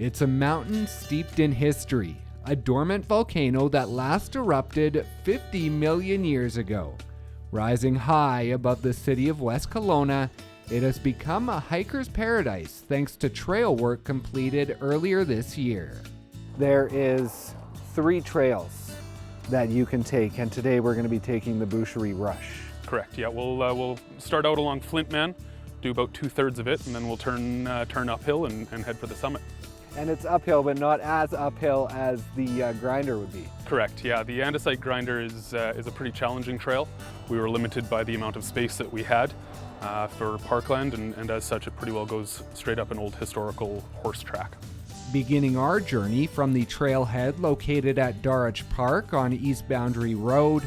It's a mountain steeped in history, a dormant volcano that last erupted 50 million years ago. Rising high above the city of West Kelowna, it has become a hiker's paradise thanks to trail work completed earlier this year. There is 3 trails that you can take, and today we're going to be taking the Boucherie Rush. Correct, yeah. We'll start out along Flintman, do about 2/3 of it, and then we'll turn uphill and head for the summit. And it's uphill, but not as uphill as the grinder would be. Correct, yeah. The andesite grinder is a pretty challenging trail. We were limited by the amount of space that we had for parkland, and as such it pretty well goes straight up an old historical horse track. Beginning our journey from the trailhead located at Darrage Park on East Boundary Road,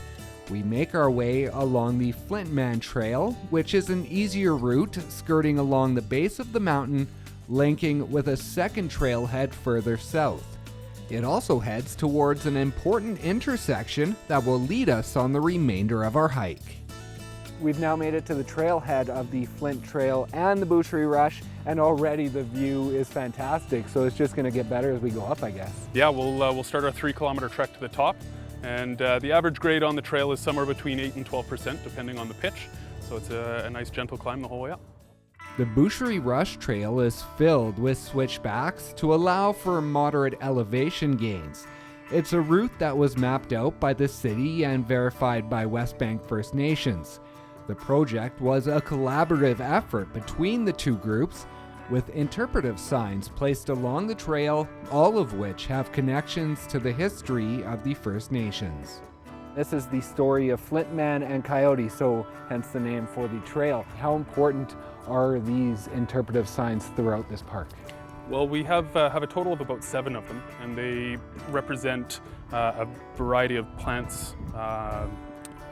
we make our way along the Flintman Trail, which is an easier route skirting along the base of the mountain, linking with a second trailhead further south. It also heads towards an important intersection that will lead us on the remainder of our hike. We've now made it to the trailhead of the Flint Trail and the Boucherie Rush, and already the view is fantastic, so it's just going to get better as we go up, I guess. Yeah, we'll start our 3-kilometer trek to the top, and the average grade on the trail is somewhere between 8 and 12%, depending on the pitch, so it's a nice gentle climb the whole way up. The Boucherie Rush Trail is filled with switchbacks to allow for moderate elevation gains. It's a route that was mapped out by the city and verified by West Bank First Nations. The project was a collaborative effort between the two groups, with interpretive signs placed along the trail, all of which have connections to the history of the First Nations. This is the story of Flintman and Coyote, so hence the name for the trail. How important are these interpretive signs throughout this park? Well, we have a total of about 7 of them, and they represent a variety of plants,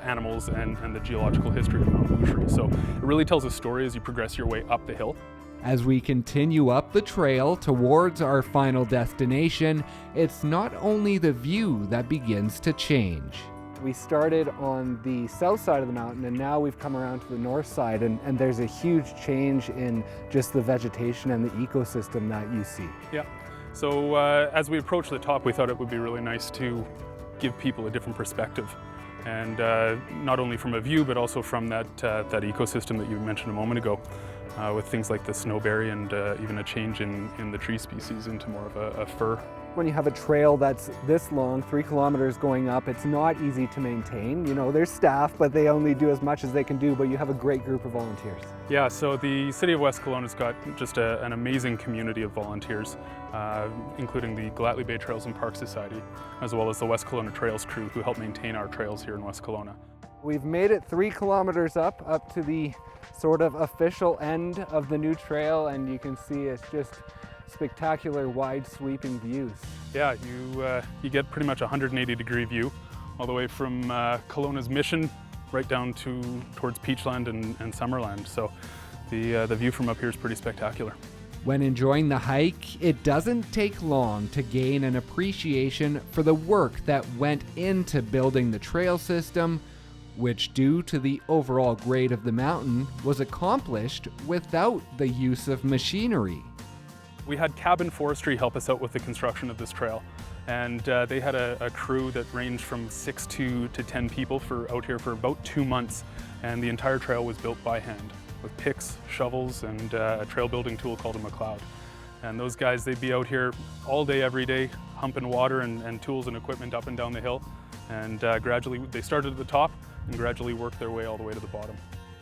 animals, and the geological history of Mount Boucherie. So it really tells a story as you progress your way up the hill. As we continue up the trail towards our final destination, it's not only the view that begins to change. We started on the south side of the mountain, and now we've come around to the north side, and there's a huge change in just the vegetation and the ecosystem that you see. Yeah, so as we approach the top, we thought it would be really nice to give people a different perspective, and not only from a view, but also from that ecosystem that you mentioned a moment ago, with things like the snowberry and even a change in the tree species into more of a fir. When you have a trail that's this long, 3 kilometers going up, it's not easy to maintain. You know, there's staff, but they only do as much as they can do, but you have a great group of volunteers. Yeah, so the City of West Kelowna's got just an amazing community of volunteers, including the Gallatley Bay Trails and Park Society, as well as the West Kelowna Trails crew who help maintain our trails here in West Kelowna. We've made it 3 kilometers up to the sort of official end of the new trail, and you can see it's just spectacular, wide sweeping views. Yeah, you get pretty much a 180-degree view, all the way from Kelowna's Mission right down towards Peachland and Summerland. So the view from up here is pretty spectacular. When enjoying the hike, it doesn't take long to gain an appreciation for the work that went into building the trail system, which, due to the overall grade of the mountain, was accomplished without the use of machinery. We had Cabin Forestry help us out with the construction of this trail, and they had a crew that ranged from 6 to 10 people out here for about 2 months, and the entire trail was built by hand with picks, shovels, and a trail building tool called a McLeod. And those guys, they'd be out here all day, every day, humping water and tools and equipment up and down the hill, and gradually they started at the top and gradually worked their way all the way to the bottom.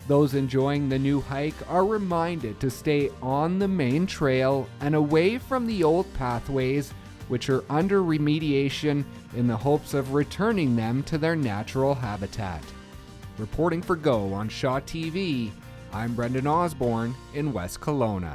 Those enjoying the new hike are reminded to stay on the main trail and away from the old pathways, which are under remediation, in the hopes of returning them to their natural habitat. Reporting for Go on Shaw TV, I'm Brendan Osborne in West Kelowna.